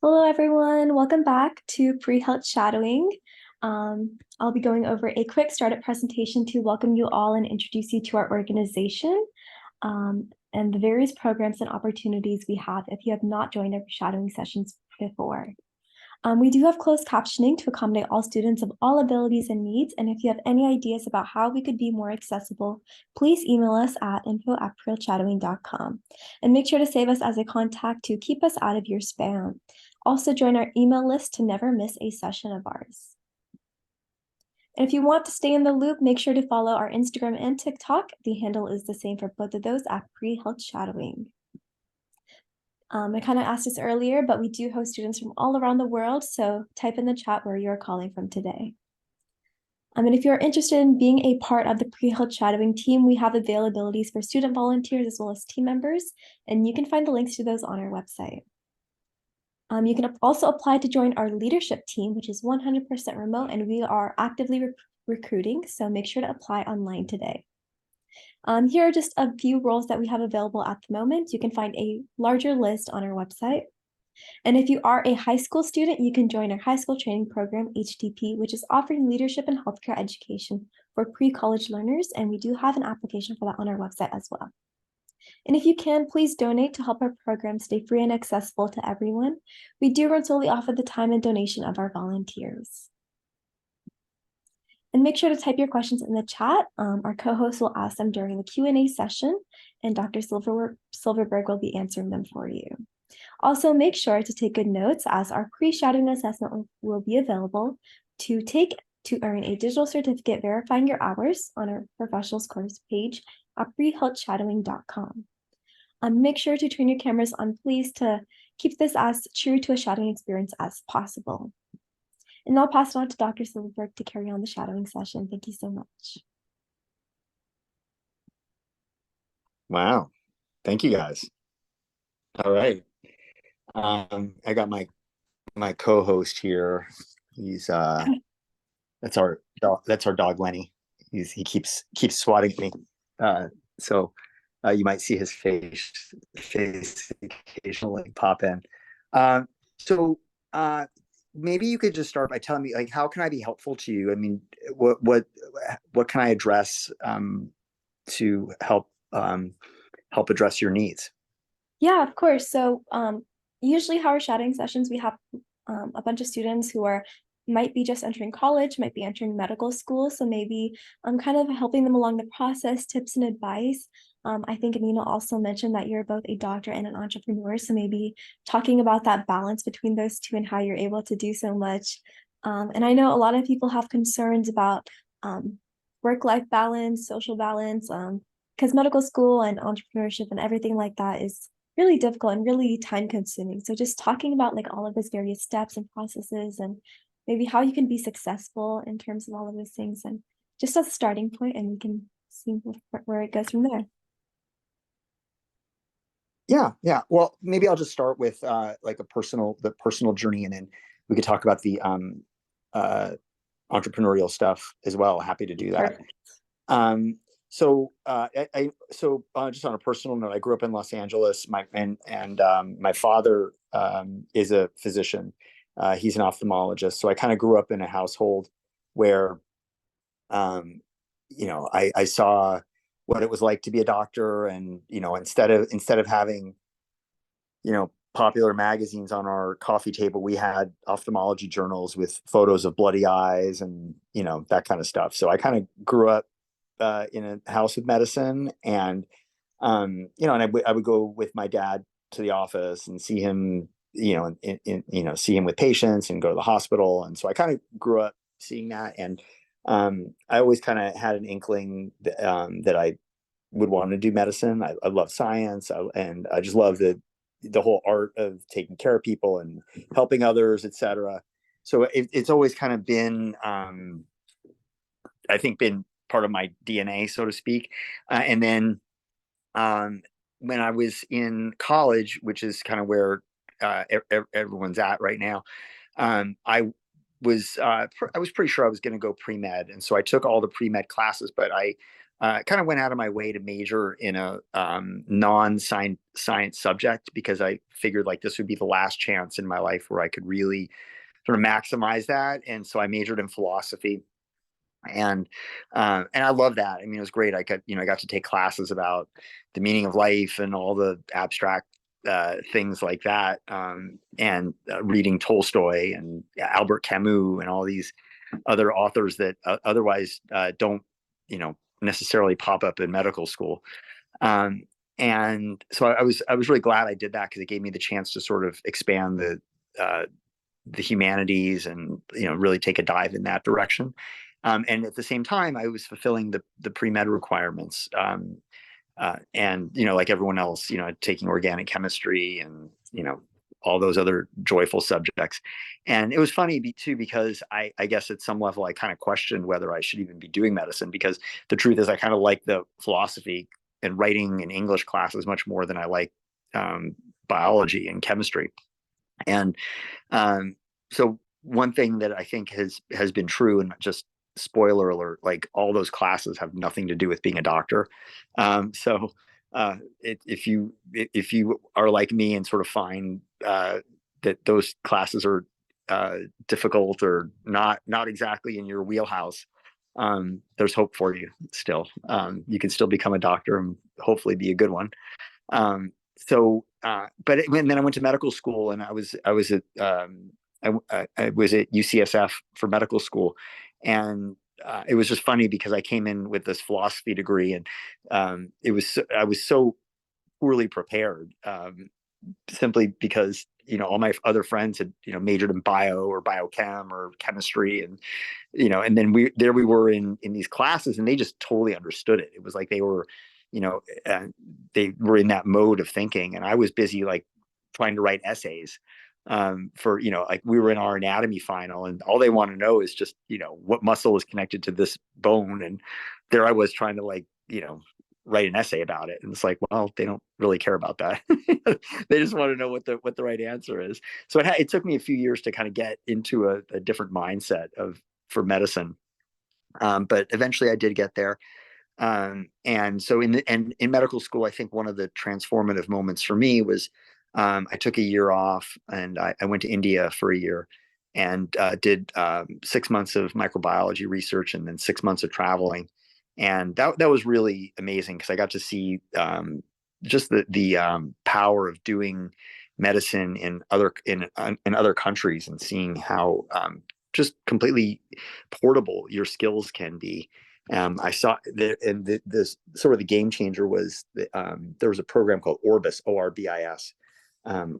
Hello, everyone. Welcome back to Pre-Health Shadowing. I'll be going over a quick startup presentation to welcome you all and introduce you to our organization and the various programs and opportunities we have if you have not joined our shadowing sessions before. We do have closed captioning to accommodate all students of all abilities and needs. And if you have any ideas about how we could be more accessible, please email us at info@prehealthshadowing.com and make sure to save us as a contact to keep us out of your spam. Also join our email list to never miss a session of ours. And if you want to stay in the loop, make sure to follow our Instagram and TikTok. The handle is the same for both of those at Pre-Health Shadowing. I kind of asked this earlier, but we do host students from all around the world, so type in the chat where you're calling from today. And if you're interested in being a part of the pre-health shadowing team, we have availabilities for student volunteers as well as team members, and you can find the links to those on our website. You can also apply to join our leadership team, which is 100% remote, and we are actively recruiting, so make sure to apply online today. Here are just a few roles that we have available at the moment. You can find a larger list on our website. And if you are a high school student, you can join our high school training program, HTP, which is offering leadership and healthcare education for pre-college learners. And we do have an application for that on our website as well. And if you can, please donate to help our program stay free and accessible to everyone. We do run solely off of the time and donation of our volunteers. And make sure to type your questions in the chat. Our co-host will ask them during the Q&A session, and Dr. Silverberg will be answering them for you. Also, make sure to take good notes as our pre-shadowing assessment will be available to take to earn a digital certificate verifying your hours on our professionals course page at prehealthshadowing.com. Make sure to turn your cameras on, please, to keep this as true to a shadowing experience as possible. And I'll pass it on to Dr. Silverberg to carry on the shadowing session. Thank you so much. Wow. Thank you, guys. All right. I got my co-host here. He's that's our dog Lenny. He keeps swatting at me. So you might see his face occasionally pop in. So maybe you could just start by telling me, like, how can I be helpful to you? I mean, what can I address to help address your needs? Yeah, of course. So usually how our shadowing sessions, we have a bunch of students who might be just entering college, might be entering medical school. So maybe I'm kind of helping them along the process, tips and advice. I think Amina also mentioned that you're both a doctor and an entrepreneur. So maybe talking about that balance between those two and how you're able to do so much. And I know a lot of people have concerns about work-life balance, social balance, because medical school and entrepreneurship and everything like that is really difficult and really time consuming. So just talking about like all of those various steps and processes and maybe how you can be successful in terms of all of those things, and just as a starting point, and we can see where it goes from there. Yeah. Well, maybe I'll just start with like the personal journey, and then we could talk about the entrepreneurial stuff as well. Happy to do that. Perfect. So just on a personal note, I grew up in Los Angeles. My father is a physician. He's an ophthalmologist. So I kind of grew up in a household where, I saw what it was like to be a doctor, and instead of having, popular magazines on our coffee table, we had ophthalmology journals with photos of bloody eyes and that kind of stuff. So I kind of grew up in a house of medicine, and and I would go with my dad to the office and see him, see him with patients and go to the hospital. And so I kind of grew up seeing that, and I always kind of had an inkling that I would want to do medicine. I love science, and I just love the whole art of taking care of people and helping others, etc. So it's always kind of been, I think, been part of my DNA, so to speak. And then when I was in college, which is kind of where everyone's at right now, I was pretty sure I was going to go pre-med, and so I took all the pre-med classes, but I kind of went out of my way to major in a non-science subject because I figured like this would be the last chance in my life where I could really sort of maximize that. And so I majored in philosophy, and I love that. I mean, it was great. I got to take classes about the meaning of life and all the abstract things like that, and reading Tolstoy and Albert Camus and all these other authors that otherwise don't, necessarily pop up in medical school. Um, and so I was really glad I did that because it gave me the chance to sort of expand the humanities and really take a dive in that direction. And at the same time, I was fulfilling the pre-med requirements, and like everyone else, taking organic chemistry and all those other joyful subjects. And it was funny too because I guess at some level I kind of questioned whether I should even be doing medicine, because the truth is I kind of like the philosophy and writing and English classes much more than I like biology and chemistry. And so one thing that I think has been true, and just spoiler alert, like all those classes have nothing to do with being a doctor. So if you are like me and sort of find that those classes are difficult or not exactly in your wheelhouse, there's hope for you still. You can still become a doctor and hopefully be a good one. And then I went to medical school, and I was at UCSF for medical school, and it was just funny because I came in with this philosophy degree, and I was so poorly prepared, simply because all my other friends had majored in bio or biochem or chemistry, and then we were in these classes, and they just totally understood it. It was like they were they were in that mode of thinking, and I was busy like trying to write essays, for like we were in our anatomy final, and all they want to know is just what muscle is connected to this bone, and there I was trying to like write an essay about it, and it's like, well, they don't really care about that. They just want to know what the right answer is. So it took me a few years to kind of get into a different mindset for medicine, but eventually I did get there. And so in medical school, I think one of the transformative moments for me was, I took a year off, and I went to India for a year, and did 6 months of microbiology research and then 6 months of traveling. And that was really amazing because I got to see just the power of doing medicine in other countries, and seeing how just completely portable your skills can be. I saw that, and this sort of the game changer was that, there was a program called Orbis, Orbis,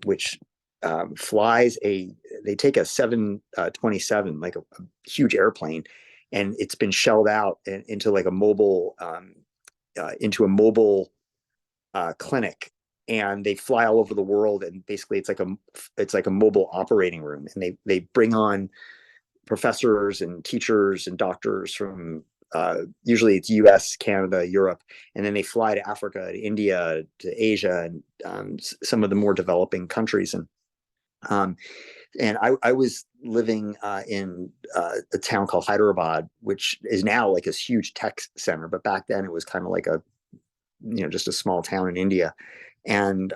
which they take a 727, like a huge airplane, and it's been shelled out into like a mobile, clinic, and they fly all over the world, and basically it's like a mobile operating room, and they bring on professors and teachers and doctors from, usually it's US, Canada, Europe, and then they fly to Africa, to India, to Asia, and some of the more developing countries. Um, and I was living in a town called Hyderabad, which is now like this huge tech center, but back then it was kind of like just a small town in India. And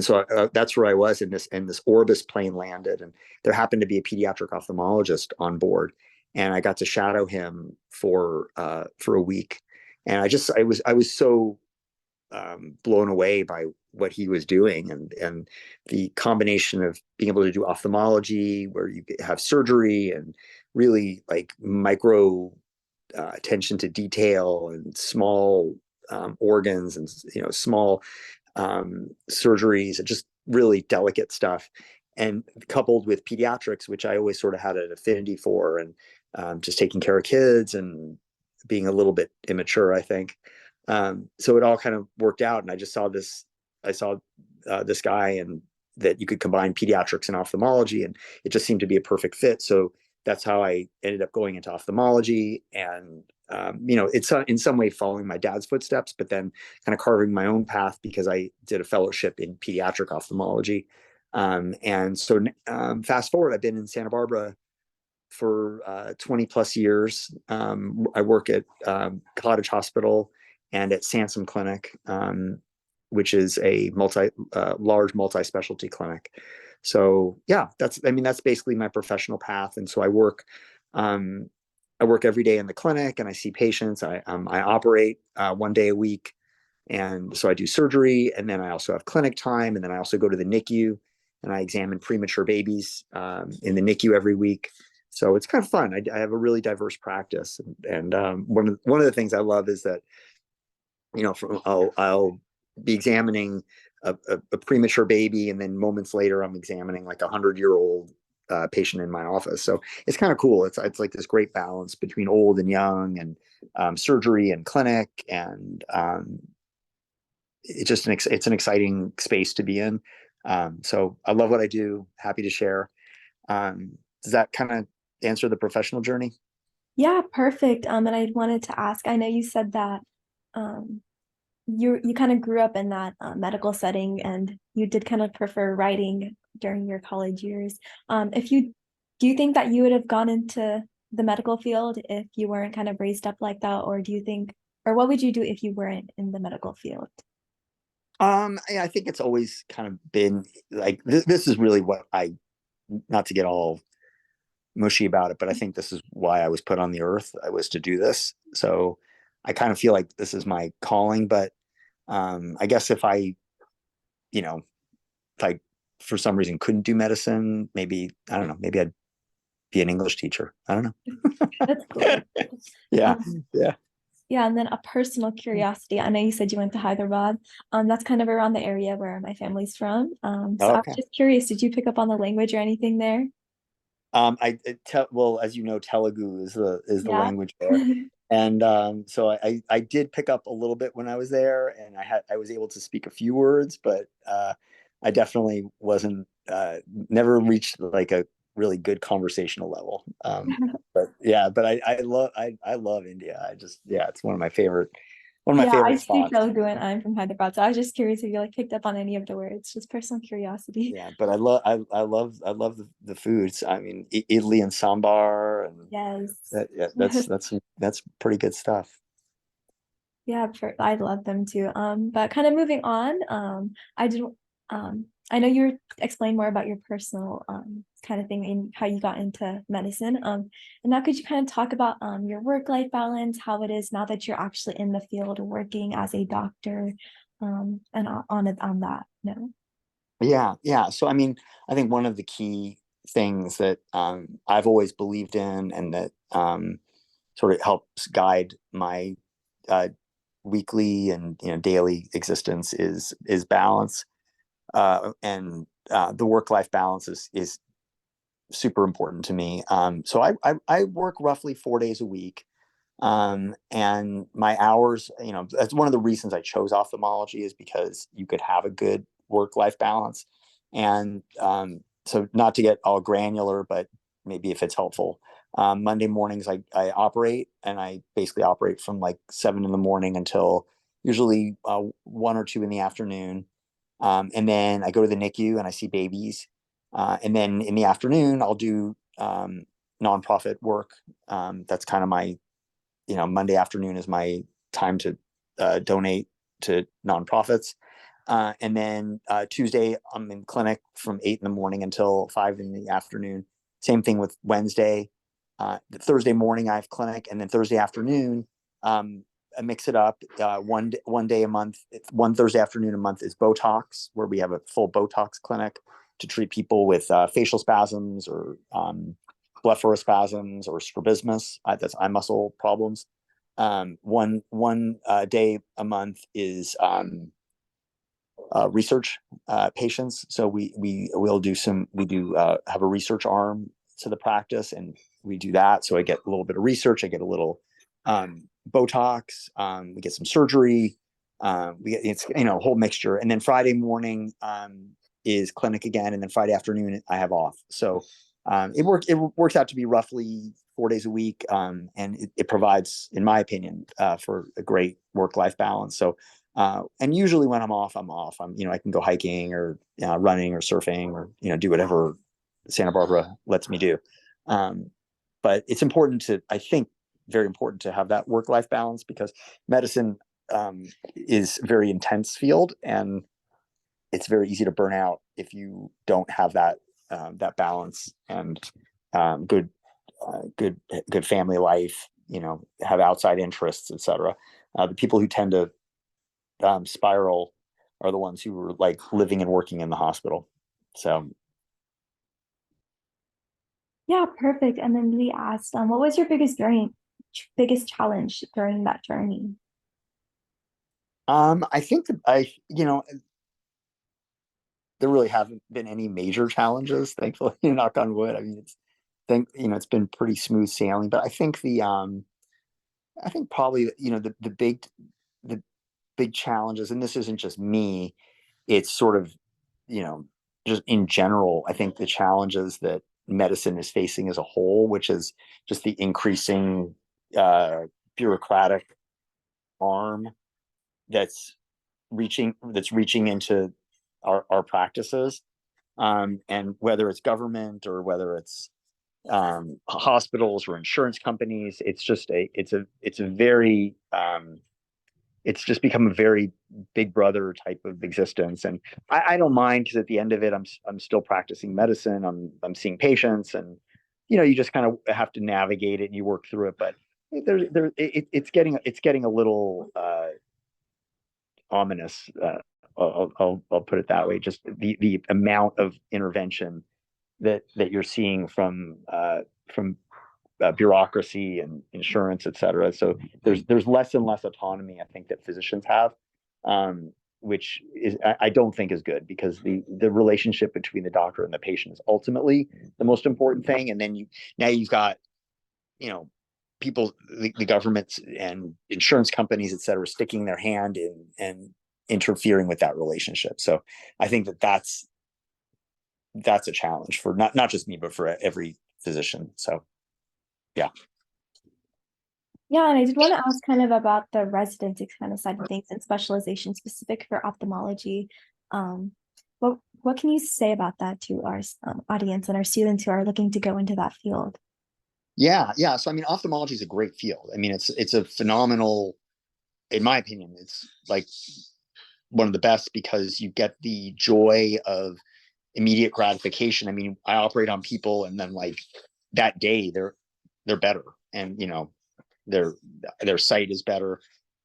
so that's where I was, and this Orbis plane landed, and there happened to be a pediatric ophthalmologist on board, and I got to shadow him for a week, and I was so blown away by what he was doing, and the combination of being able to do ophthalmology where you have surgery and really like micro attention to detail and small organs, and small surgeries, and just really delicate stuff, and coupled with pediatrics, which I always sort of had an affinity for, and just taking care of kids and being a little bit immature, I think. So it all kind of worked out, and I saw this guy, and that you could combine pediatrics and ophthalmology, and it just seemed to be a perfect fit. So that's how I ended up going into ophthalmology, and it's in some way following my dad's footsteps, but then kind of carving my own path because I did a fellowship in pediatric ophthalmology. And so fast forward, I've been in Santa Barbara for 20 plus years. I work at Cottage Hospital and at Sansom Clinic, which is a large multi-specialty clinic. So yeah, that's basically my professional path. And so I work every day in the clinic and I see patients. I operate 1 day a week. And so I do surgery, and then I also have clinic time, and then I also go to the NICU and I examine premature babies in the NICU every week. So it's kind of fun. I have a really diverse practice, and one of the things I love is that I'll be examining a premature baby, and then moments later I'm examining like 100-year-old patient in my office. So it's kind of cool. It's like this great balance between old and young, and surgery and clinic, and it's an exciting space to be in. So I love what I do. Happy to share. Does that kind of answer the professional journey? Yeah, perfect. And I wanted to ask, I know you said that um, you kind of grew up in that medical setting and you did kind of prefer writing during your college years. If you do you think that you would have gone into the medical field if you weren't kind of raised up like that, or do you think, or what would you do if you weren't in the medical field? I think it's always kind of been like this is really what not to get all mushy about it, but I think this is why I was put on the earth. I was to do this. So I kind of feel like this is my calling, but I guess you know, if I for some reason couldn't do medicine, maybe, I don't know, maybe I'd be an English teacher. I don't That's cool. know. Yeah. Um, Yeah. yeah, and then a personal curiosity. I know you said you went to Hyderabad. That's kind of around the area where my family's from. So I was Okay. just curious, did you pick up on the language or anything there? Well, as you know, Telugu is the Yeah. language there, and so I did pick up a little bit when I was there, and I was able to speak a few words, but I definitely wasn't never reached like a really good conversational level. But yeah, but I love India. Yeah, it's one of my Yeah, I favorite speak spots. Telugu and I'm from Hyderabad. So I was just curious if you like picked up on any of the words, just personal curiosity. Yeah, but I love the foods. I mean, idli and sambar, and Yes. yeah, that's pretty good stuff. Yeah, I love them too. But kind of moving on, I know you explained more about your personal kind of thing and how you got into medicine. And now could you kind of talk about your work-life balance, how it is now that you're actually in the field working as a doctor, and on that note. Yeah, yeah. So I mean, I think one of the key things that I've always believed in, and that sort of helps guide my uh, weekly and daily existence is balance, and the work life balance is super important to me. So I work roughly 4 days a week. And my hours, that's one of the reasons I chose ophthalmology, is because you could have a good work-life balance. And so not to get all granular, but maybe if it's helpful, Monday mornings I operate, and I basically operate from like 7 in the morning until usually 1 or 2 in the afternoon. And then I go to the NICU and I see babies. And then in the afternoon, I'll do nonprofit work. That's kind of my Monday afternoon is my time to donate to nonprofits. And then Tuesday, I'm in clinic from 8 in the morning until 5 in the afternoon. Same thing with Wednesday. Thursday morning, I have clinic. And then Thursday afternoon, I mix it up. One day a month, one Thursday afternoon a month is Botox, where we have a full Botox clinic to treat people with facial spasms, or blepharospasms, or strabismus. That's eye muscle problems. One day a month is research patients. So we do have a research arm to the practice, and we do that. So I get a little bit of research, I get a little Botox, we get some surgery, we get it's a whole mixture. And then Friday morning is clinic again, and then Friday afternoon I have off. So it works out to be roughly 4 days a week, and it provides, in my opinion, for a great work-life balance. So and usually when I'm off, I can go hiking, or running, or surfing, or do whatever Santa Barbara lets me do. but it's important to, I think, very important to have that work-life balance, because medicine is a very intense field, and it's very easy to burn out if you don't have that balance and good good family life, have outside interests, etc. The people who tend to spiral are the ones who are like living and working in the hospital. So Yeah, perfect. And then we asked, what was your biggest challenge during that journey? I think that there really haven't been any major challenges, thankfully. Knock on wood. I mean, it's been pretty smooth sailing. But I think probably the big challenges, and this isn't just me, it's sort of, you know just in general, I think the challenges that medicine is facing as a whole, which is just the increasing uh, bureaucratic arm that's reaching into our practices, and whether it's government or whether it's hospitals or insurance companies, it's a very it's just become a very big brother type of existence. And I don't mind, because at the end of it, I'm still practicing medicine. I'm seeing patients, and you just kind of have to navigate it and you work through it. But it's getting a little ominous. I'll put it that way. Just the amount of intervention that you're seeing from bureaucracy and insurance, et cetera. So there's less and less autonomy, I think, that physicians have, which is I don't think is good, because the relationship between the doctor and the patient is ultimately the most important thing. And then you've got people, the governments and insurance companies, et cetera, sticking their hand in and interfering with that relationship. So I think that's a challenge for not just me, but for every physician. So yeah. Yeah, and I did want to ask kind of about the residency kind of side of things and specialization specific for ophthalmology. Um, what can you say about that to our audience and our students who are looking to go into that field? Yeah. So I mean, ophthalmology is a great field. I mean, it's a phenomenal, in my opinion, it's like one of the best, because you get the joy of immediate gratification. I mean, I operate on people, and then like that day they're better, and their sight is better.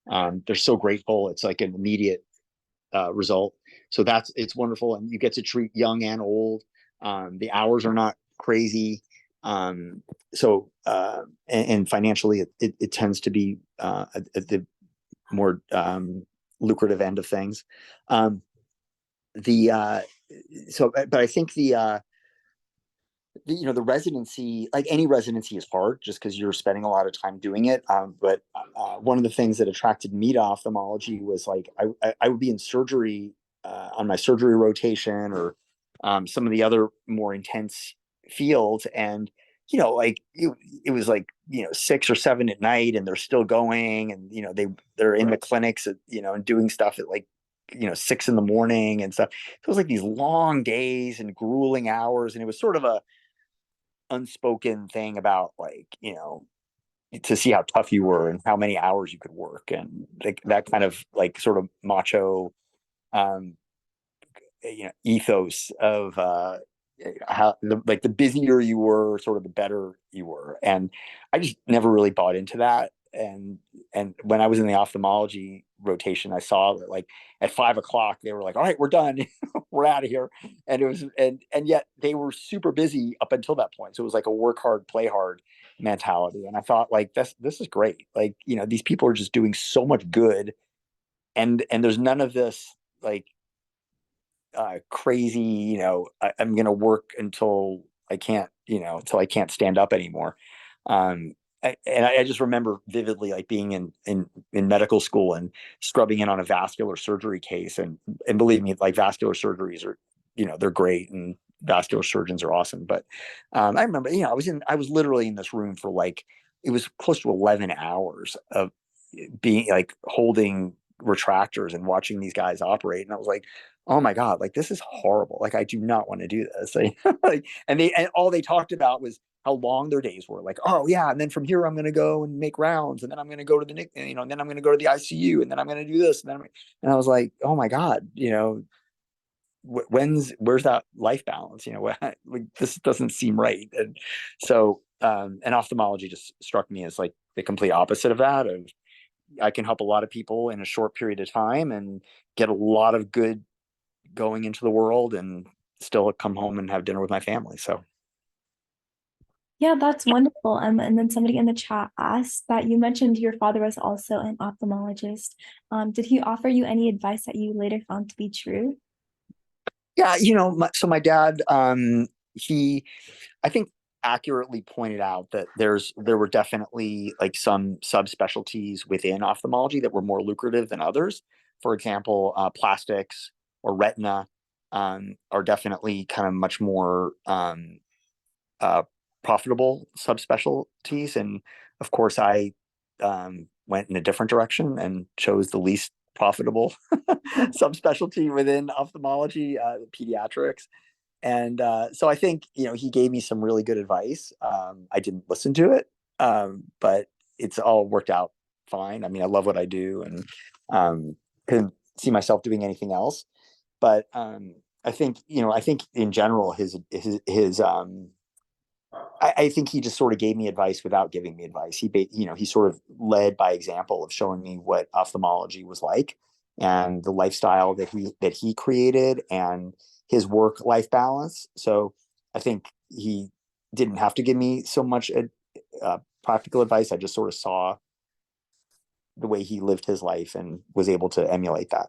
They're so grateful. It's like an immediate result. So it's wonderful, and you get to treat young and old. The hours are not crazy. And financially, it tends to be at the more lucrative end of things. The But I think the residency, like any residency, is hard just because you're spending a lot of time doing it. But one of the things that attracted me to ophthalmology was like I would be in surgery on my surgery rotation, or some of the other more intense fields, and like it was like 6 or 7 at night, and they're still going, and they're in the clinics and doing stuff at like 6 in the morning and stuff. So it was like these long days and grueling hours, and it was sort of a unspoken thing about, like, to see how tough you were and how many hours you could work, and like that kind of like sort of macho um ethos of how the busier you were, sort of the better you were. And I just never really bought into that. And when I was in the ophthalmology rotation, I saw that like at 5 o'clock they were like, all right, we're done. We're out of here. And it was and yet they were super busy up until that point. So it was like a work hard, play hard mentality. And I thought, like, this is great. Like, these people are just doing so much good, and there's none of this like crazy, I'm going to work until I can't stand up anymore. And I just remember vividly, like, being in medical school and scrubbing in on a vascular surgery case. And believe me, like, vascular surgeries are, they're great, and vascular surgeons are awesome. But I remember, I was literally in this room for like, it was close to 11 hours of being like holding retractors and watching these guys operate. And I was like, oh my God, like, this is horrible. Like, I do not want to do this. Like, and all they talked about was how long their days were. Like, oh yeah, and then from here I'm going to go and make rounds, and then I'm going to go to the and then I'm going to go to the ICU, and then I'm going to do this, and then and I was like, oh my god, where's that life balance? Like, this doesn't seem right. And so, and ophthalmology just struck me as like the complete opposite of that. Of I can help a lot of people in a short period of time and get a lot of good going into the world, and still come home and have dinner with my family. So Yeah, that's wonderful. And then somebody in the chat asked that you mentioned your father was also an ophthalmologist. Did he offer you any advice that you later found to be true? yeah, so my dad, he, I think, accurately pointed out that there were definitely like some subspecialties within ophthalmology that were more lucrative than others. For example, plastics or retina are definitely kind of much more uh, profitable subspecialties. And of course, I went in a different direction and chose the least profitable subspecialty within ophthalmology, pediatrics. And so I think, he gave me some really good advice. I didn't listen to it, but it's all worked out fine. I mean, I love what I do, and couldn't see myself doing anything else. But I think in general, I think he just sort of gave me advice without giving me advice. He sort of led by example of showing me what ophthalmology was like, and the lifestyle that he created, and his work life balance. So I think he didn't have to give me so much practical advice. I just sort of saw the way he lived his life and was able to emulate that.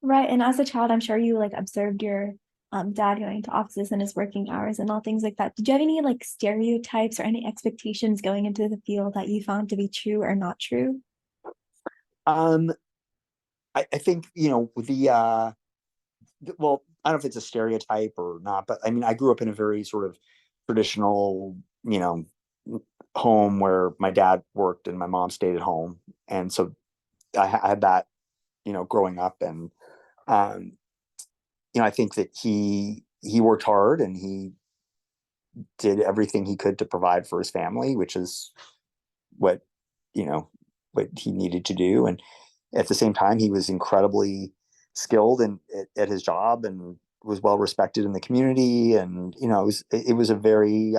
Right. And as a child, I'm sure you like observed your dad going to offices and his working hours and all things like that. Did you have any like stereotypes or any expectations going into the field that you found to be true or not true? Um, I think well, I don't know if it's a stereotype or not, but I mean, I grew up in a very sort of traditional, home where my dad worked and my mom stayed at home, and so I had that, growing up. And um, I think that he worked hard, and he did everything he could to provide for his family, which is what you know what he needed to do. And at the same time, he was incredibly skilled at his job, and was well respected in the community. And it was a very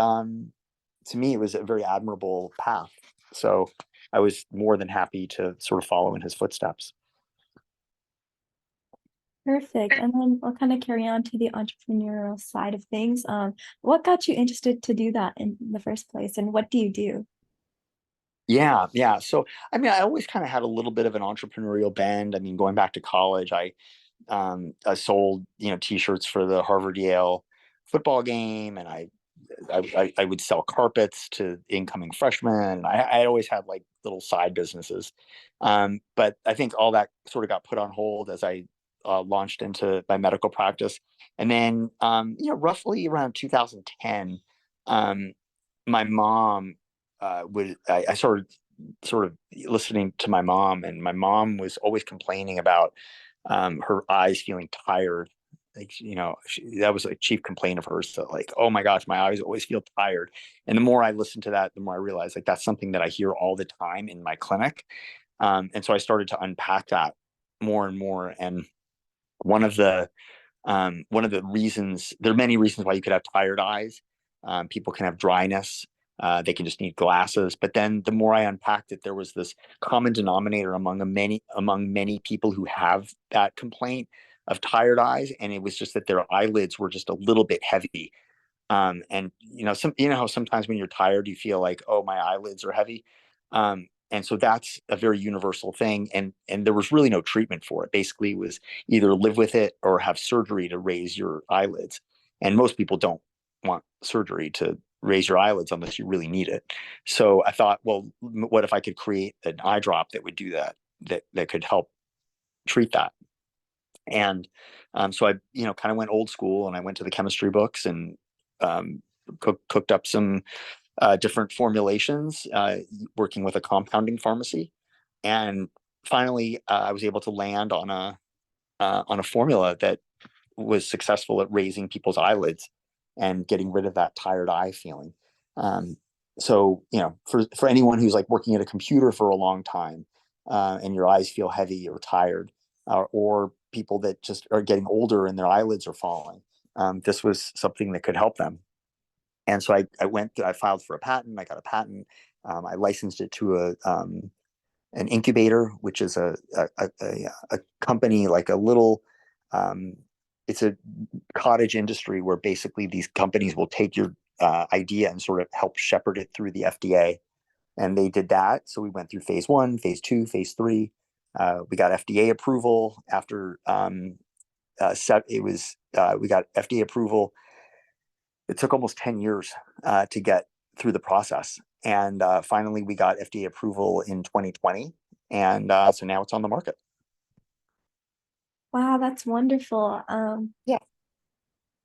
to me, it was a very admirable path. So I was more than happy to sort of follow in his footsteps. Perfect. And then I'll kind of carry on to the entrepreneurial side of things. What got you interested to do that in the first place, and what do you do? Yeah, yeah. So I mean, I always kind of had a little bit of an entrepreneurial bend. I mean, going back to college, I sold t-shirts for the Harvard Yale football game, and I would sell carpets to incoming freshmen. I always had like little side businesses, but I think all that sort of got put on hold as I launched into my medical practice. And then roughly around 2010, um, my mom I started sort of listening to my mom, and my mom was always complaining about her eyes feeling tired. Like, that was a chief complaint of hers. So like, oh my gosh, my eyes always feel tired. And the more I listened to that, the more I realized like that's something that I hear all the time in my clinic. And so I started to unpack that more and more. And one of the reasons, there are many reasons why you could have tired eyes. People can have dryness. They can just need glasses. But then the more I unpacked it, there was this common denominator among many people who have that complaint of tired eyes, and it was just that their eyelids were just a little bit heavy. And how sometimes when you're tired, you feel like, oh, my eyelids are heavy. And so that's a very universal thing. And there was really no treatment for it. Basically, it was either live with it or have surgery to raise your eyelids. And most people don't want surgery to raise your eyelids unless you really need it. So I thought, well, what if I could create an eye drop that would do that could help treat that? And so I, kind of went old school, and I went to the chemistry books, and cooked up some different formulations, working with a compounding pharmacy. And finally, I was able to land on a formula that was successful at raising people's eyelids. and getting rid of that tired eye feeling. So, for anyone who's like working at a computer for a long time, and your eyes feel heavy or tired, or people that just are getting older and their eyelids are falling, this was something that could help them. And so I filed for a patent. I got a patent. I licensed it to an incubator, which is a company, like a little, it's a cottage industry where basically these companies will take your idea and sort of help shepherd it through the FDA. And they did that. So we went through phase 1, phase 2, phase 3. We got FDA approval after we got FDA approval. It took almost 10 years to get through the process. And finally, we got FDA approval in 2020. And so now it's on the market. Wow, that's wonderful. Yeah.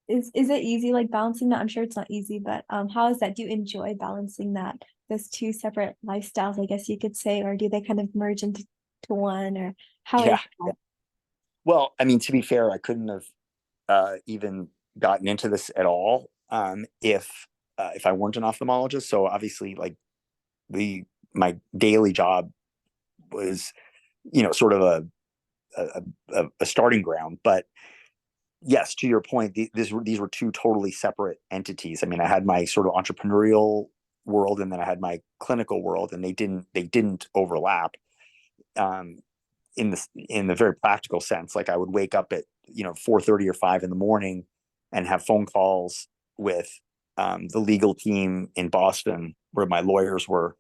Is it easy, like balancing that? I'm sure it's not easy, but how is that? Do you enjoy balancing that, those two separate lifestyles, I guess you could say, or do they kind of merge into one, or how is Yeah. that? Well, I mean, to be fair, I couldn't have even gotten into this at all if I weren't an ophthalmologist. So obviously, like my daily job was, sort of a starting ground. But yes, to your point, these were two totally separate entities. I mean, I had my sort of entrepreneurial world, and then I had my clinical world, and they didn't overlap. Um, in the very practical sense, like I would wake up at 4:30 or 5 in the morning and have phone calls with the legal team in Boston where my lawyers were,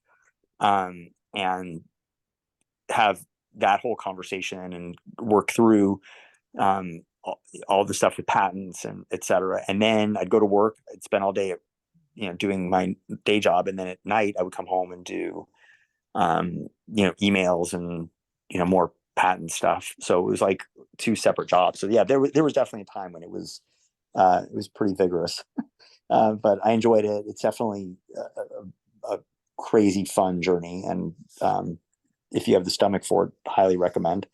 and have that whole conversation and work through all the stuff with patents and et cetera. And then I'd go to work. I'd spend all day, doing my day job, and then at night I would come home and do, emails and more patent stuff. So it was like two separate jobs. So yeah, there was definitely a time when it was pretty vigorous, but I enjoyed it. It's definitely a crazy fun journey, and if you have the stomach for it, highly recommend.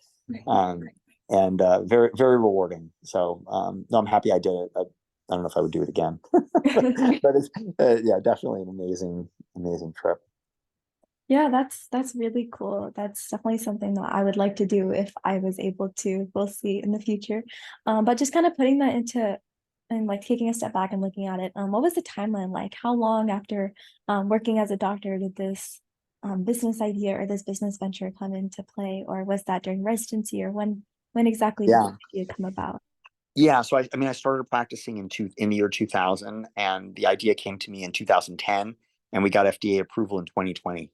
Um, and very very rewarding. So no, I'm happy I did it. I don't know if I would do it again, but it's yeah, definitely an amazing trip. Yeah, that's really cool. That's definitely something that I would like to do if I was able to. We'll see in the future. But just kind of putting that into and like taking a step back and looking at it, what was the timeline like? How long after working as a doctor did this business idea or this business venture come into play, or was that during residency, or when exactly did Yeah. the idea come about? Yeah, so I mean, I started practicing in the year 2000, and the idea came to me in 2010, and we got FDA approval in 2020.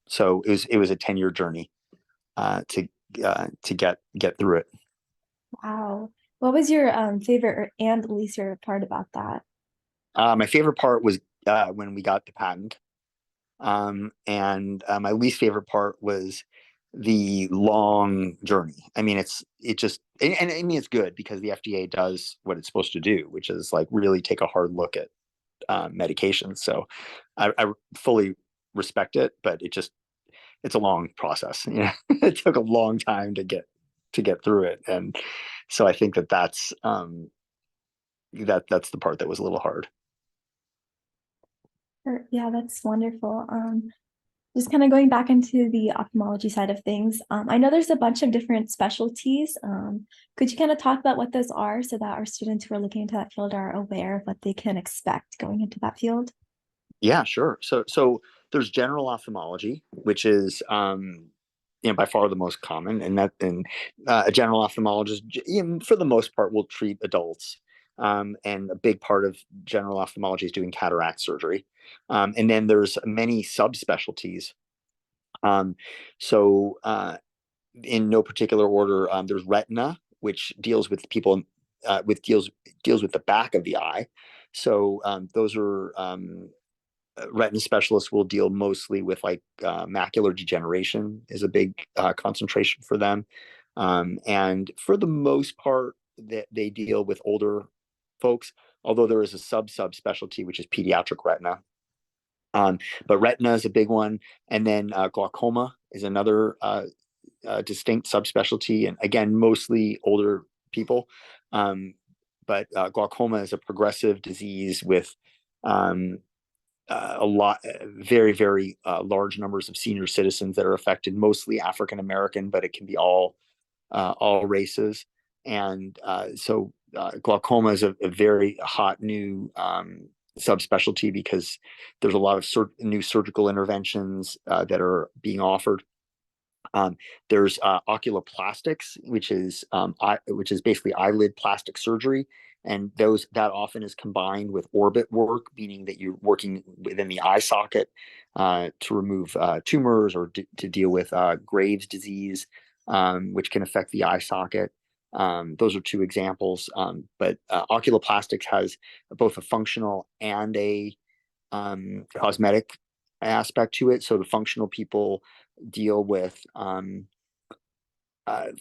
So it was a 10-year journey to get through it. Wow. What was your favorite and least favorite part about that? My favorite part was when we got the patent, and my least favorite part was the long journey. I mean, and I mean, it's good because the FDA does what it's supposed to do, which is like really take a hard look at medications. So I fully respect it, but it's a long process. It took a long time to get through it, and so I think that's the part that was a little hard. Yeah, that's wonderful. Just kind of going back into the ophthalmology side of things, I know there's a bunch of different specialties. Could you kind of talk about what those are so that our students who are looking into that field are aware of what they can expect going into that field? Yeah, sure. So there's general ophthalmology, which is by far the most common, and a general ophthalmologist, for the most part, will treat adults. And a big part of general ophthalmology is doing cataract surgery. And then there's many subspecialties. Um, so in no particular order, there's retina, which deals with people with deals with the back of the eye. So those are retina specialists will deal mostly with like macular degeneration is a big concentration for them, and for the most part that they deal with older folks, although there is a subspecialty which is pediatric retina. But retina is a big one, and then glaucoma is another distinct subspecialty, and again mostly older people. but glaucoma is a progressive disease with um, a lot, very, very large numbers of senior citizens that are affected, mostly African American, but it can be all races. And glaucoma is a very hot new subspecialty because there's a lot of new surgical interventions that are being offered. Um, there's oculoplastics, which is basically eyelid plastic surgery, and that often is combined with orbit work, meaning that you're working within the eye socket to remove tumors or to deal with Graves' disease, which can affect the eye socket. Those are two examples, but oculoplastics has both a functional and a cosmetic aspect to it. So the functional people deal with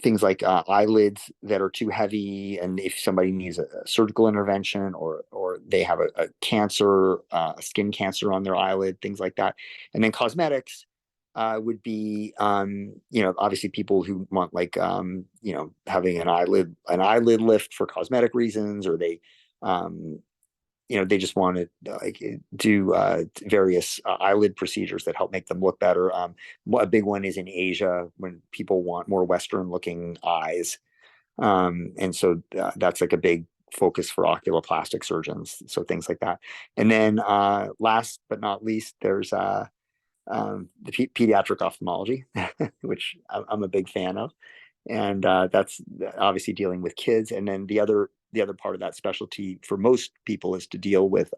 things like eyelids that are too heavy, and if somebody needs a surgical intervention, or they have a cancer, a skin cancer on their eyelid, things like that. And then cosmetics would be obviously people who want like having an eyelid lift for cosmetic reasons, or they just want to like do various eyelid procedures that help make them look better. A big one is in Asia when people want more Western looking eyes. And so that's like a big focus for oculoplastic surgeons. So things like that. And then last but not least, there's the pediatric ophthalmology, which I'm a big fan of. And that's obviously dealing with kids. And then the other part of that specialty for most people is to deal with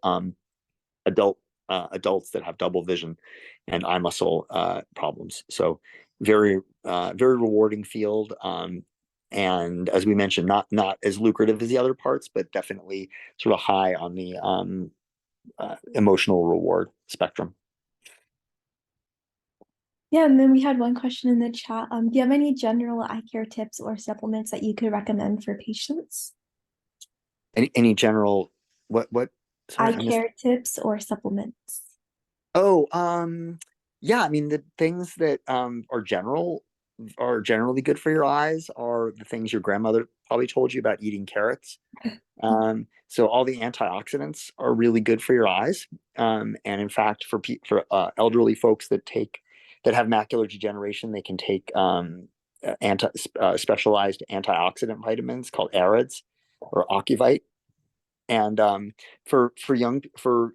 adults that have double vision and eye muscle problems. So very rewarding field. And as we mentioned, not as lucrative as the other parts, but definitely sort of high on the emotional reward spectrum. Yeah, and then we had one question in the chat. Do you have any general eye care tips or supplements that you could recommend for patients? Any general what? Sorry, Eye I missed. care tips or supplements? Oh, yeah. I mean, the things that are generally good for your eyes are the things your grandmother probably told you about eating carrots. So all the antioxidants are really good for your eyes. And in fact, for elderly folks that have macular degeneration, they can take specialized antioxidant vitamins called AREDS or Ocuvite. And for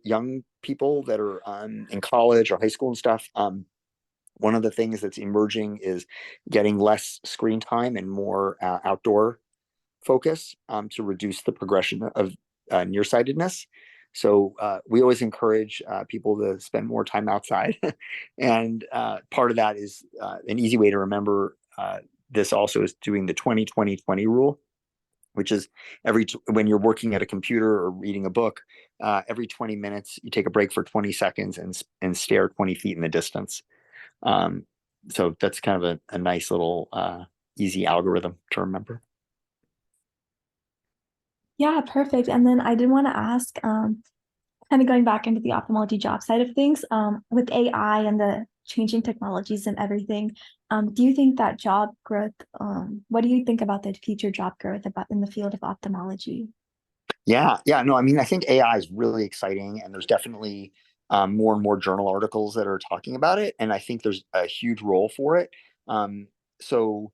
young people that are in college or high school and stuff, one of the things that's emerging is getting less screen time and more outdoor focus to reduce the progression of nearsightedness. So we always encourage people to spend more time outside, and part of that is an easy way to remember this also is doing the 20-20-20 rule, which is when you're working at a computer or reading a book, every 20 minutes you take a break for 20 seconds and stare 20 feet in the distance. Um, so that's kind of a nice little easy algorithm to remember. Yeah, perfect. And then I did want to ask, kind of going back into the ophthalmology job side of things, with AI and the changing technologies and everything, do you think that job growth, what do you think about the future job growth about in the field of ophthalmology? Yeah, no, I mean, I think AI is really exciting, and there's definitely more and more journal articles that are talking about it, and I think there's a huge role for it. So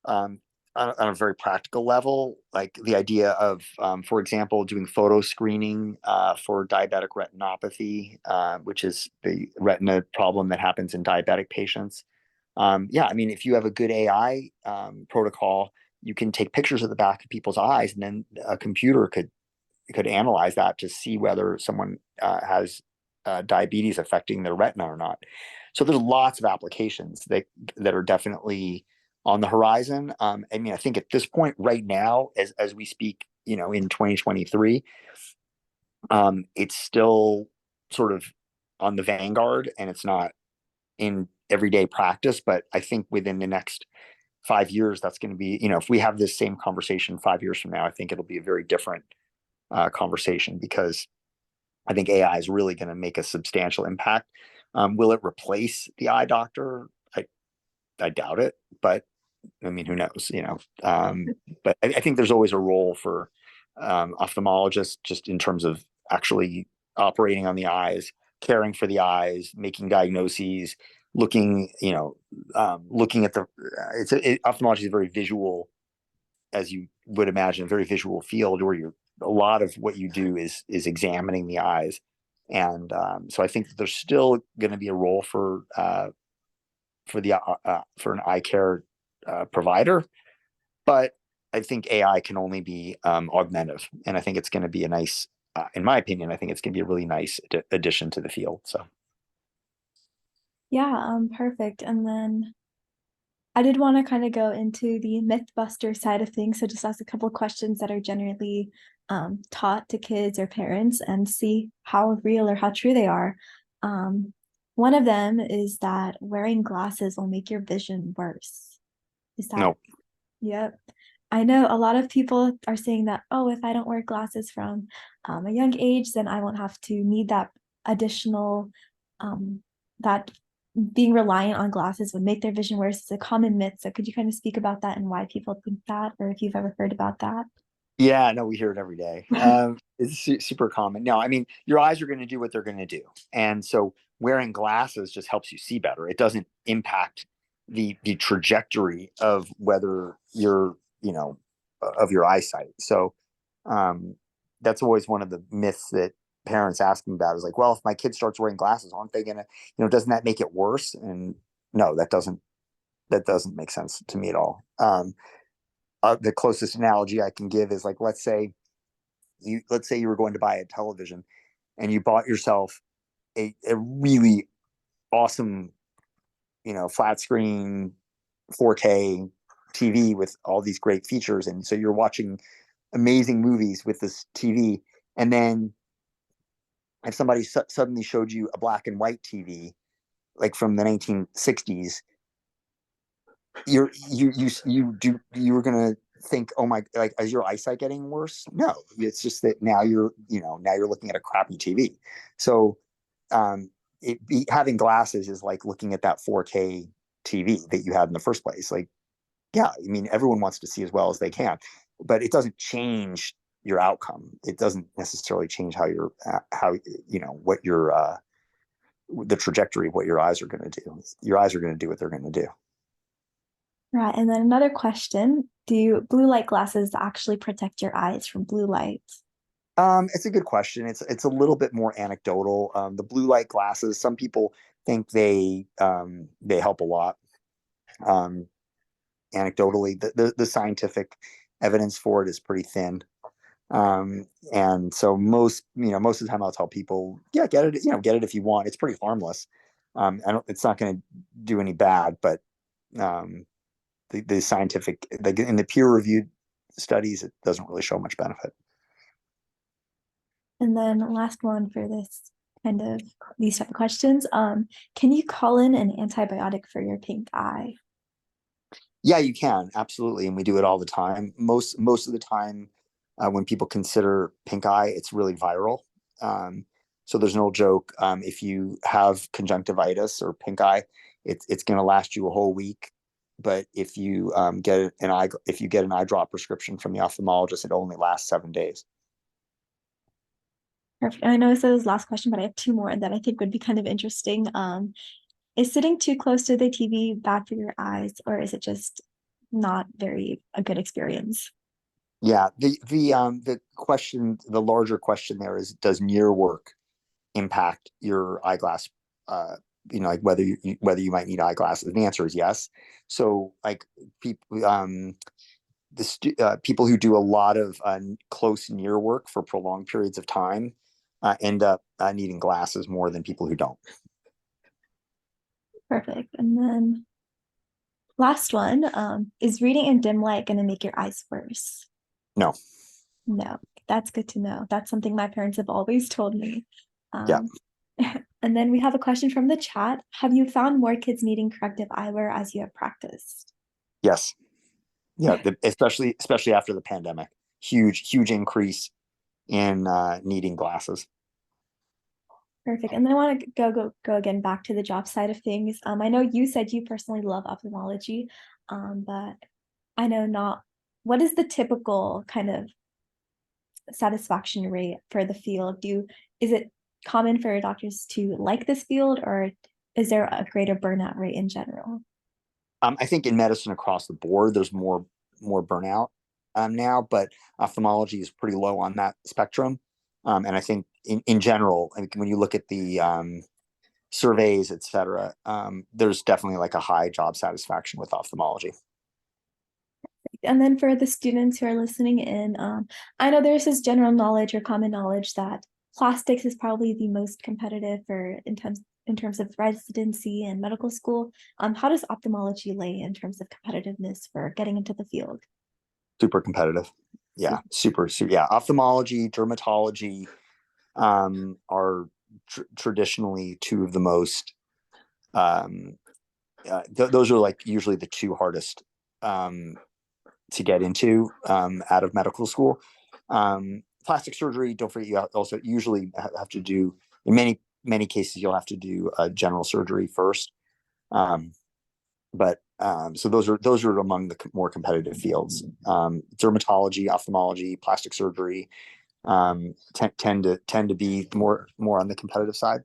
um, on a very practical level, like the idea of, for example, doing photo screening for diabetic retinopathy, which is the retina problem that happens in diabetic patients. Yeah, I mean, if you have a good AI protocol, you can take pictures of the back of people's eyes, and then a computer could analyze that to see whether someone has diabetes affecting their retina or not. So there's lots of applications that are definitely on the horizon. I mean, I think at this point, right now, as we speak, in 2023, it's still sort of on the vanguard, and it's not in everyday practice. But I think within the next 5 years, that's going to be, if we have this same conversation 5 years from now, I think it'll be a very different conversation, because I think AI is really going to make a substantial impact. Will it replace the eye doctor? I doubt it, but I mean, who knows? But I think there's always a role for ophthalmologist, just in terms of actually operating on the eyes, caring for the eyes, making diagnoses, looking, looking at the. Ophthalmology is a very visual, as you would imagine, a very visual field where a lot of what you do is examining the eyes, and so I think that there's still going to be a role for an eye care provider, but I think AI can only be augmentative, and I think it's going to be a nice, in my opinion, I think it's going to be a really nice addition to the field. So Yeah, perfect. And then I did want to kind of go into the mythbuster side of things. So just ask a couple of questions that are generally taught to kids or parents and see how real or how true they are. Um, one of them is that wearing glasses will make your vision worse. Is that, no, yep. I know a lot of people are saying that, oh, if I don't wear glasses from a young age, then I won't have to need that additional, that being reliant on glasses would make their vision worse. It's a common myth. So could you kind of speak about that and why people think that, or if you've ever heard about that? yeah, no, we hear it every day. It's super common. No, I mean, your eyes are going to do what they're going to do, and so wearing glasses just helps you see better. It doesn't impact the trajectory of whether you're, of your eyesight. So that's always one of the myths that parents ask me about, is like, well, if my kid starts wearing glasses, aren't they gonna, doesn't that make it worse? And no, that doesn't make sense to me at all. The closest analogy I can give is, like, let's say you were going to buy a television and you bought yourself a really awesome, flat screen 4K TV with all these great features, and so you're watching amazing movies with this TV, and then if somebody suddenly showed you a black and white TV, like from the 1960s, you were gonna think, oh my, like, is your eyesight getting worse? No, it's just that now you're looking at a crappy TV. So having glasses is like looking at that 4K TV that you had in the first place. Like, yeah, I mean, everyone wants to see as well as they can, but it doesn't change your outcome. It doesn't necessarily change what your the trajectory of what your eyes are going to do. Your eyes are going to do what they're going to do. Right. And then another question, do blue light glasses actually protect your eyes from blue light? It's a good question. It's a little bit more anecdotal. The blue light glasses, some people think they help a lot. Um, Anecdotally, the scientific evidence for it is pretty thin. And so most of the time I'll tell people, yeah, get it, get it if you want. It's pretty harmless. It's not going to do any bad, but um, the scientific, like in the peer reviewed studies, it doesn't really show much benefit. And then last one for this kind of these type of questions. Can you call in an antibiotic for your pink eye? Yeah, you can, absolutely, and we do it all the time. Most of the time, when people consider pink eye, it's really viral. Um, so there's an old joke: if you have conjunctivitis or pink eye, it's going to last you a whole week. But if you get an eye drop prescription from the ophthalmologist, it only lasts 7 days. Perfect. And I know this is last question, but I have two more that I think would be kind of interesting. Is sitting too close to the TV bad for your eyes, or is it just not very a good experience? Yeah, the larger question there is, does near work impact your eyeglass, uh like whether you might need eyeglasses? And the answer is yes. So, like, people people who do a lot of close near work for prolonged periods of time end up needing glasses more than people who don't. Perfect. And then last one, is reading in dim light going to make your eyes worse? No. No, that's good to know. That's something my parents have always told me. Yeah. Um, and then we have a question from the chat. Have you found more kids needing corrective eyewear as you have practiced? Yes. Yeah, especially after the pandemic, huge increase in needing glasses. Perfect. And then I want to go again back to the job side of things. I know you said you personally love ophthalmology, but I know not what is the typical kind of satisfaction rate for the field? Is it common for doctors to like this field, or is there a greater burnout rate in general? I think in medicine across the board, there's more burnout now, but ophthalmology is pretty low on that spectrum. And I think in general, I mean, when you look at the surveys, et cetera, there's definitely like a high job satisfaction with ophthalmology. And then for the students who are listening in, I know there's this general knowledge or common knowledge that plastics is probably the most competitive for in terms of residency and medical school. How does ophthalmology lay in terms of competitiveness for getting into the field? Super competitive. Yeah, super. Yeah, ophthalmology, dermatology are traditionally two of the most. Those are like usually the two hardest to get into out of medical school. Plastic surgery, don't forget, you also usually have to do, in many cases, you'll have to do general surgery first. So those are among the more competitive fields. Dermatology, ophthalmology, plastic surgery tend to be more on the competitive side.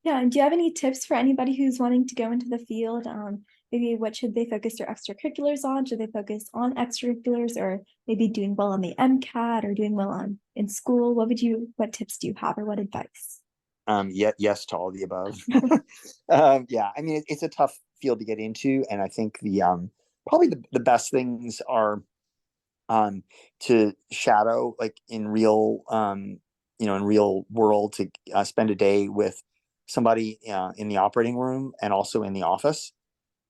Yeah, and do you have any tips for anybody who's wanting to go into the field? Maybe what should they focus their extracurriculars on? Should they focus on extracurriculars, or maybe doing well on the MCAT or doing well on in school? What tips do you have, or what advice? Yes to all the above. Yeah, I mean it's a tough field to get into, and I think the probably the best things are to shadow, like in real in real world, to spend a day with somebody in the operating room and also in the office,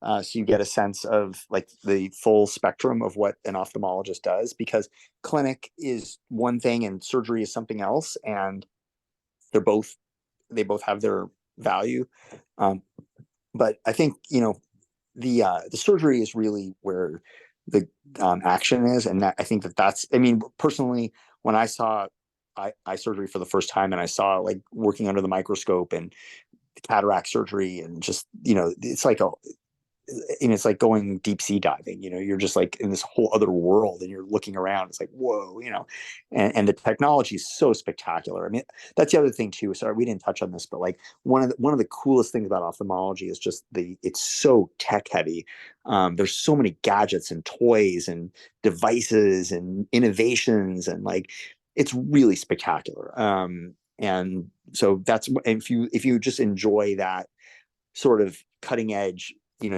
so you get a sense of like the full spectrum of what an ophthalmologist does, because clinic is one thing and surgery is something else, and they're both they both have their value. um, but I think the surgery is really where the action is, and that I think that's. I mean, personally, when I saw eye surgery for the first time, and I saw like working under the microscope and cataract surgery, and just it's like it's like going deep sea diving. You're just like in this whole other world, and you're looking around. It's like whoa. And the technology is so spectacular. I mean, that's the other thing too. Sorry, we didn't touch on this, but like one of the coolest things about ophthalmology is just it's so tech heavy. There's so many gadgets and toys and devices and innovations, and like it's really spectacular. And so that's, if you just enjoy that sort of cutting edge,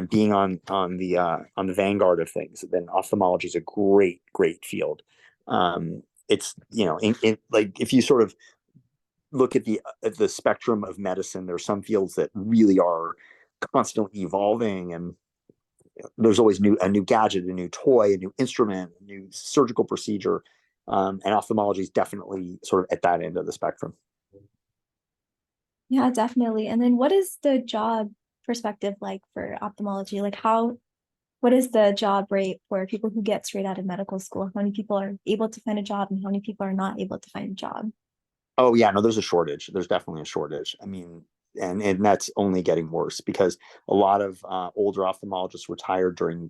being on the vanguard of things, then ophthalmology is a great field. It's like, if you sort of look at the spectrum of medicine, there's some fields that really are constantly evolving, and there's always a new gadget, a new toy, a new instrument, a new surgical procedure. And ophthalmology is definitely sort of at that end of the spectrum. Yeah, definitely. And then what is the job perspective like for ophthalmology? What is the job rate for people who get straight out of medical school? How many people are able to find a job, and how many people are not able to find a job? Oh yeah, no, there's a shortage. There's definitely a shortage. I mean, and that's only getting worse, because a lot of older ophthalmologists retired during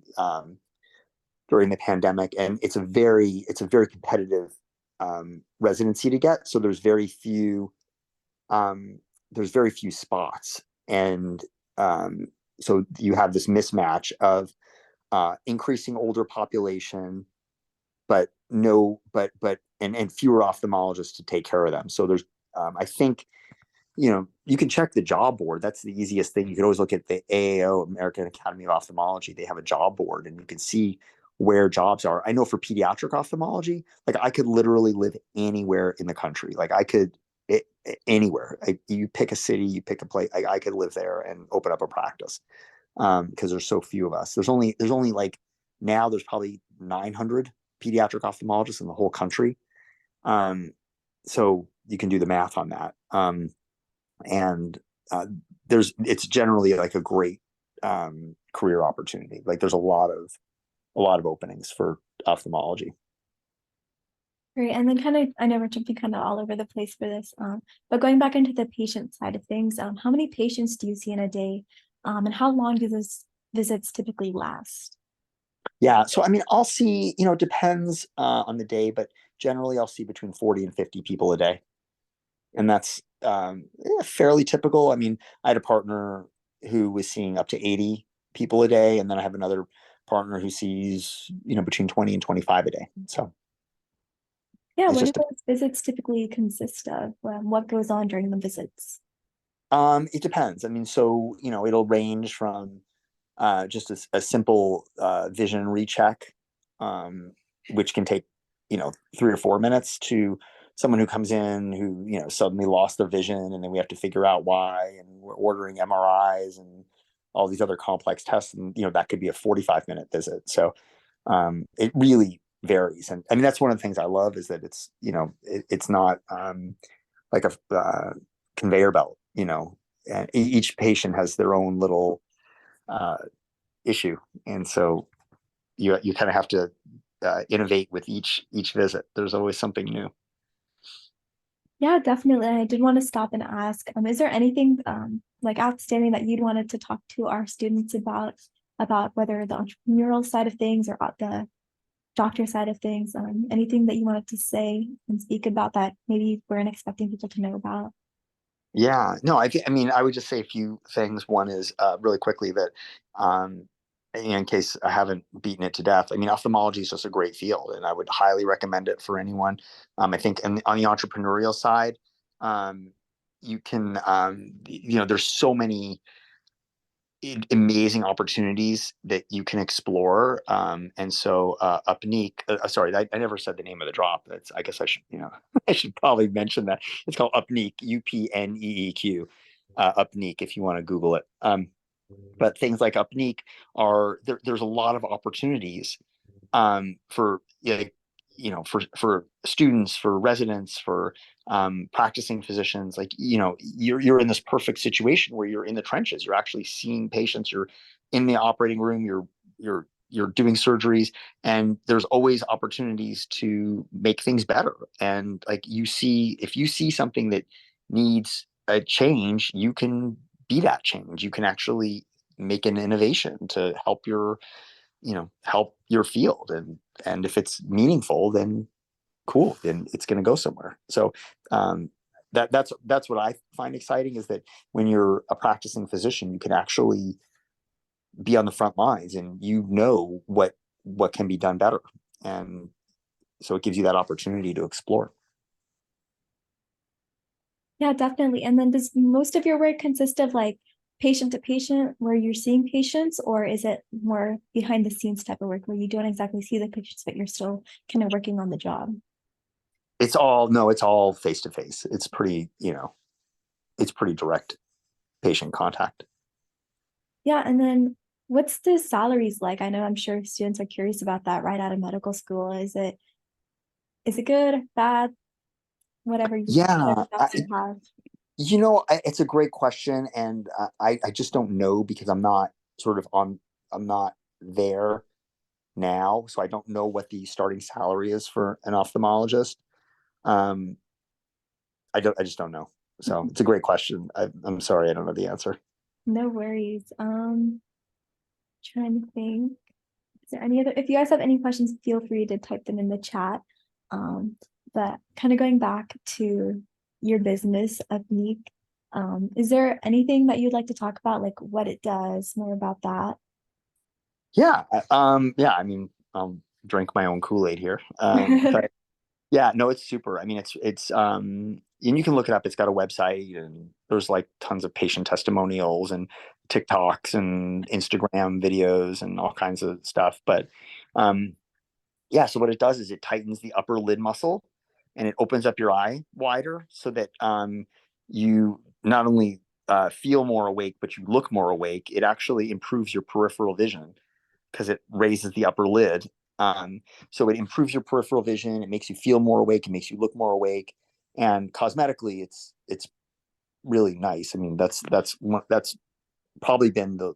the pandemic, and it's a very competitive residency to get. So um, there's very few spots, and um, so you have this mismatch of increasing older population, but no, but and fewer ophthalmologists to take care of them. So there's, I think, you can check the job board. That's the easiest thing. You can always look at the AAO, American Academy of Ophthalmology. They have a job board, and you can see where jobs are. I know for pediatric ophthalmology, like I could literally live anywhere in the country. Like I could, anywhere. You pick a city, you pick a place. I could live there and open up a practice, because there's so few of us. There's only like, now there's probably 900 pediatric ophthalmologists in the whole country. Um, so you can do the math on that. And it's generally like a great career opportunity. Like there's a lot of openings for ophthalmology. Great. And then I know we're jumping kind of all over the place for this, but going back into the patient side of things, how many patients do you see in a day? And how long do those visits typically last? Yeah. So, I mean, I'll see, it depends on the day, but generally I'll see between 40 and 50 people a day. And that's fairly typical. I mean, I had a partner who was seeing up to 80 people a day. And then I have another partner who sees, between 20 and 25 a day. So Yeah, it's what do just, those visits typically consist of? What goes on during the visits? it depends. I mean, so, it'll range from just a simple vision recheck, um, which can take 3 or 4 minutes, to someone who comes in who suddenly lost their vision, and then we have to figure out why, and we're ordering MRIs and all these other complex tests, and that could be a 45-minute visit. So it really varies, and I mean that's one of the things I love, is that it's not like a conveyor belt, and each patient has their own little uh, issue, and so you kind of have to innovate with each visit. There's always something new. Yeah, definitely. I did want to stop and ask, is there anything like outstanding that you'd wanted to talk to our students about whether the entrepreneurial side of things or the doctor side of things? Anything that you wanted to say and speak about that maybe you weren't expecting people to know about? Yeah, no, I mean, I would just say a few things. One is really quickly that, um, in case I haven't beaten it to death, I mean, ophthalmology is just a great field, and I would highly recommend it for anyone. I think on the entrepreneurial side, um, you can, there's so many amazing opportunities that you can explore. And so Upneeq, sorry, I never said the name of the drop. That's, I guess I should, I should probably mention that. It's called Upneeq, Upneeq, Upneeq, if you want to Google it. But things like Upneeq there's a lot of opportunities for for students, for residents, for practicing physicians. Like you're in this perfect situation where you're in the trenches. You're actually seeing patients. You're in the operating room. You're doing surgeries, and there's always opportunities to make things better. And like if you see something that needs a change, you can be that change. You can actually make an innovation to help your field, and if it's meaningful, then cool, then it's going to go somewhere. So that's what I find exciting, is that when you're a practicing physician, you can actually be on the front lines, and what can be done better, and so it gives you that opportunity to explore. Yeah, definitely. And then does most of your work consist of like patient to patient where you're seeing patients, or is it more behind the scenes type of work where you don't exactly see the patients, but you're still kind of working on the job? It's all face to face. It's pretty direct patient contact. Yeah, and then what's the salaries like? I know I'm sure students are curious about that right out of medical school. Is it good, bad, whatever Yeah, thoughts you have? it's a great question, and I just don't know, because I'm not there now, so I don't know what the starting salary is for an ophthalmologist. Um, I just don't know. So it's a great question. I'm sorry, I don't know the answer. No worries. Trying to think. Is there any other, if you guys have any questions, feel free to type them in the chat. Um, but kind of going back to your business of Neek, is there anything that you'd like to talk about, like what it does, more about that? Yeah. I mean, I'll drink my own Kool-Aid here. But yeah, no, it's super. I mean, and you can look it up. It's got a website, and there's like tons of patient testimonials and TikToks and Instagram videos and all kinds of stuff. But yeah, so what it does is it tightens the upper lid muscle, and it opens up your eye wider, so that you not only feel more awake, but you look more awake. It actually improves your peripheral vision, because it raises the upper lid. So it improves your peripheral vision. It makes you feel more awake. It makes you look more awake. And cosmetically, it's really nice. I mean, that's probably been the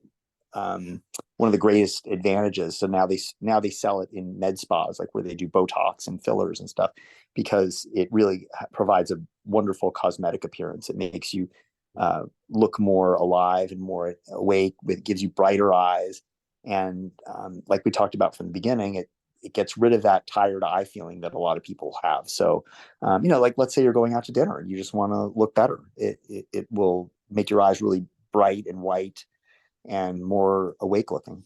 one of the greatest advantages. So now they sell it in med spas, like where they do Botox and fillers and stuff, because it really provides a wonderful cosmetic appearance. It makes you look more alive and more awake. It gives you brighter eyes. And like we talked about from the beginning, it gets rid of that tired eye feeling that a lot of people have. So, like let's say you're going out to dinner and you just want to look better. It will make your eyes really bright and white and more awake looking.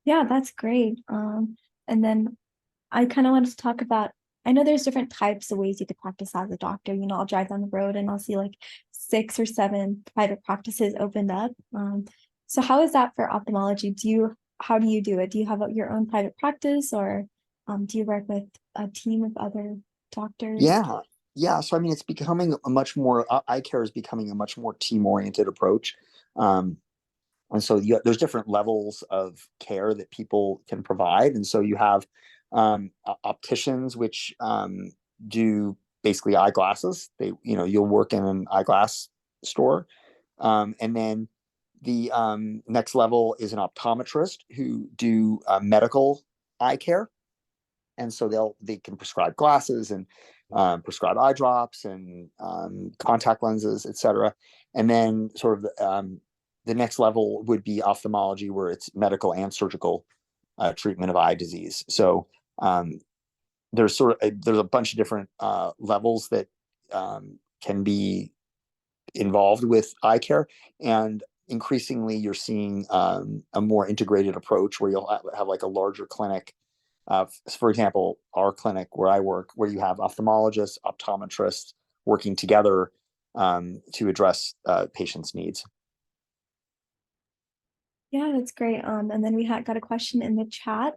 Yeah, that's great. And then I kind of wanted to talk about, I know there's different types of ways you could practice as a doctor. I'll drive down the road and I'll see like 6 or 7 private practices opened up. So how is that for ophthalmology? How do you do it? Do you have your own private practice, or do you work with a team of other doctors? Yeah. Yeah. So, I mean, it's becoming a much more, eye care is becoming a much more team oriented approach. Um, and so there's different levels of care that people can provide. And so you have opticians, which do basically eyeglasses. You'll work in an eyeglass store. And then the next level is an optometrist who do medical eye care. And so they can prescribe glasses and prescribe eye drops and contact lenses, etc. And then sort of the next level would be ophthalmology, where it's medical and surgical treatment of eye disease. So there's a bunch of different levels that can be involved with eye care, and increasingly you're seeing a more integrated approach where you'll have like a larger clinic. For example, our clinic where I work, where you have ophthalmologists, optometrists working together to address patients' needs. Yeah, that's great. And then we got a question in the chat.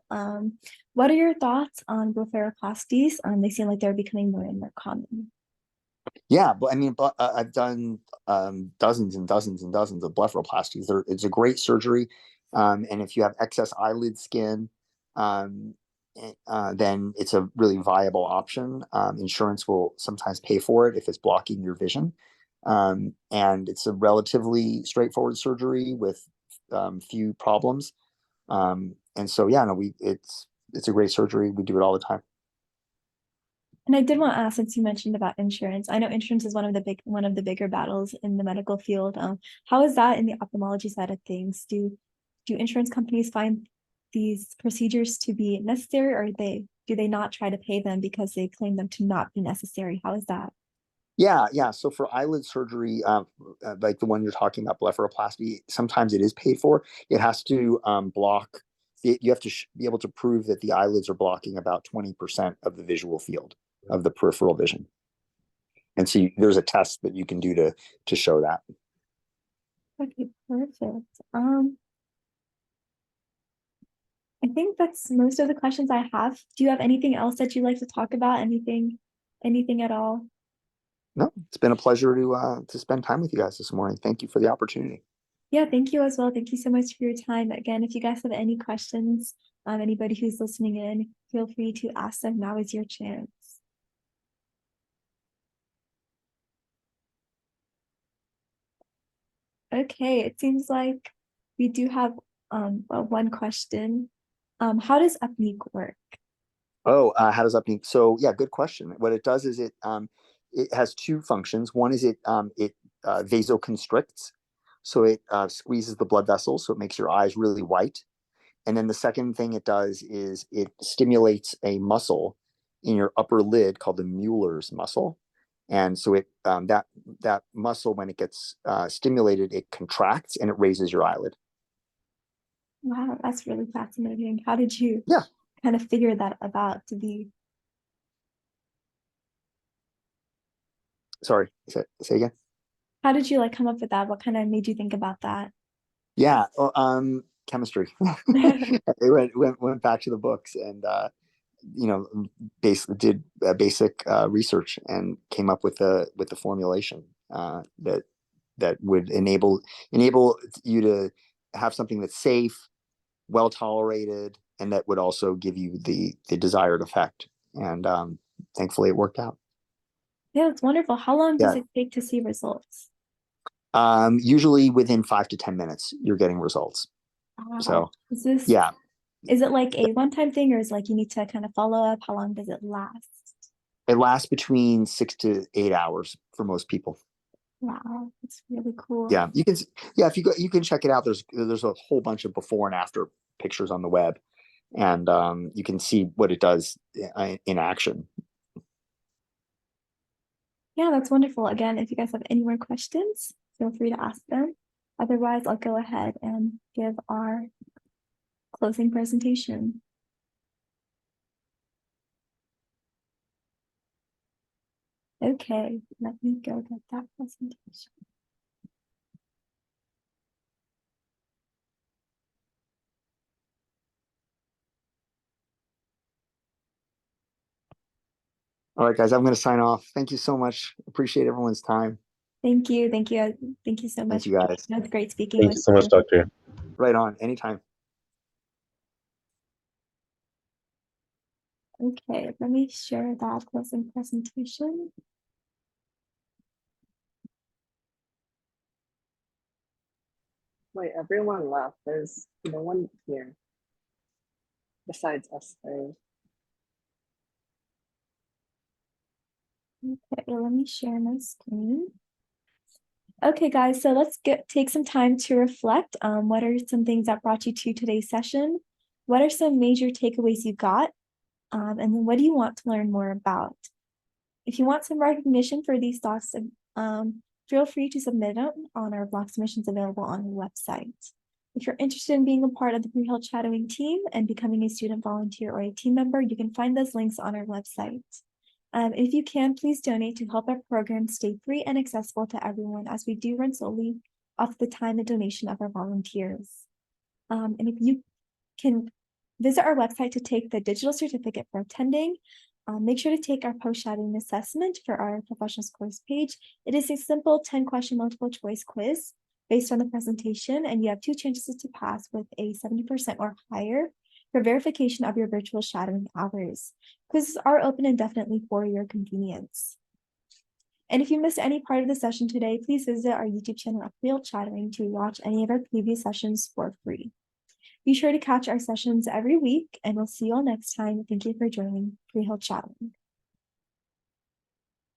What are your thoughts on blepharoplasties? They seem like they're becoming more and more common. Yeah, but I mean, I've done dozens and dozens and dozens of blepharoplasties. It's a great surgery, and if you have excess eyelid skin, um, then it's a really viable option. Insurance will sometimes pay for it if it's blocking your vision, and it's a relatively straightforward surgery with few problems. And so, yeah, no, it's a great surgery. We do it all the time. And I did want to ask, since you mentioned about insurance, I know insurance is one of the bigger battles in the medical field. How is that in the ophthalmology side of things? Do insurance companies find these procedures to be necessary, or do they not try to pay them because they claim them to not be necessary? How is that? Yeah, yeah. So for eyelid surgery, like the one you're talking about, blepharoplasty, sometimes it is paid for. It has to block. You have to be able to prove that the eyelids are blocking about 20% of the visual field of the peripheral vision. And so there's a test that you can do to show that. Okay, perfect. I think that's most of the questions I have. Do you have anything else that you'd like to talk about? Anything at all? No, it's been a pleasure to spend time with you guys this morning. Thank you for the opportunity. Yeah, thank you as well. Thank you so much for your time. Again, if you guys have any questions, anybody who's listening in, feel free to ask them. Now is your chance. Okay, it seems like we do have one question. How does Upneeq work? Oh, how does Upneeq? So yeah, good question. What it does is it has two functions. One is it vasoconstricts, so it squeezes the blood vessels, so it makes your eyes really white. And then the second thing it does is it stimulates a muscle in your upper lid called the Mueller's muscle. And so that muscle, when it gets stimulated, it contracts and it raises your eyelid. Wow, that's really fascinating. How did you Yeah. kind of figure that about to be? Sorry, say again. How did you like come up with that? What kind of made you think about that? Yeah, well, chemistry. It went back to the books and you know basically did basic research and came up with the formulation that would enable you to have something that's safe, well tolerated, and that would also give you the desired effect. And thankfully, it worked out. Yeah, it's wonderful. How long does Yeah. it take to see results? Usually within 5 to 10 minutes, you're getting results. Wow. So yeah, Is it like a one-time thing, or is like you need to kind of follow up? How long does it last? it lasts between 6 to 8 hours for most people. Wow, it's really cool. Yeah, you can. Yeah, if you go, you can check it out. There's a whole bunch of before and after pictures on the web, and you can see what it does in action. Yeah, that's wonderful. Again, if you guys have any more questions, feel free to ask them. Otherwise, I'll go ahead and give our closing presentation. Okay, let me go get that presentation. All right, guys, I'm going to sign off. Thank you so much. Appreciate everyone's time. Thank you. Thank you. Thank you so Thank much. you, guys. It was great speaking Thank with you so much, you. Doctor. Right on. Anytime. Okay, let me share that closing presentation. Wait, everyone left. There's no one here besides us three. Okay, let me share my screen. Okay, guys, so let's take some time to reflect. What are some things that brought you to today's session? What are some major takeaways you got? And then what do you want to learn more about? If you want some recognition for these thoughts, feel free to submit them on our block submissions available on our website. If you're interested in being a part of the pre-health shadowing team and becoming a student volunteer or a team member, you can find those links on our website. If you can, please donate to help our program stay free and accessible to everyone, as we do run solely off the time and donation of our volunteers. And if you can visit our website to take the digital certificate for attending, make sure to take our post-shadowing assessment for our professional scores page. It is a simple 10-question multiple choice quiz based on the presentation, and you have 2 chances to pass with a 70% or higher for verification of your virtual shadowing hours. Quizzes are open indefinitely for your convenience. And if you missed any part of the session today, please visit our YouTube channel at Pre-Health Shadowing to watch any of our previous sessions for free. Be sure to catch our sessions every week, and we'll see you all next time. Thank you for joining Pre-Health Shadowing.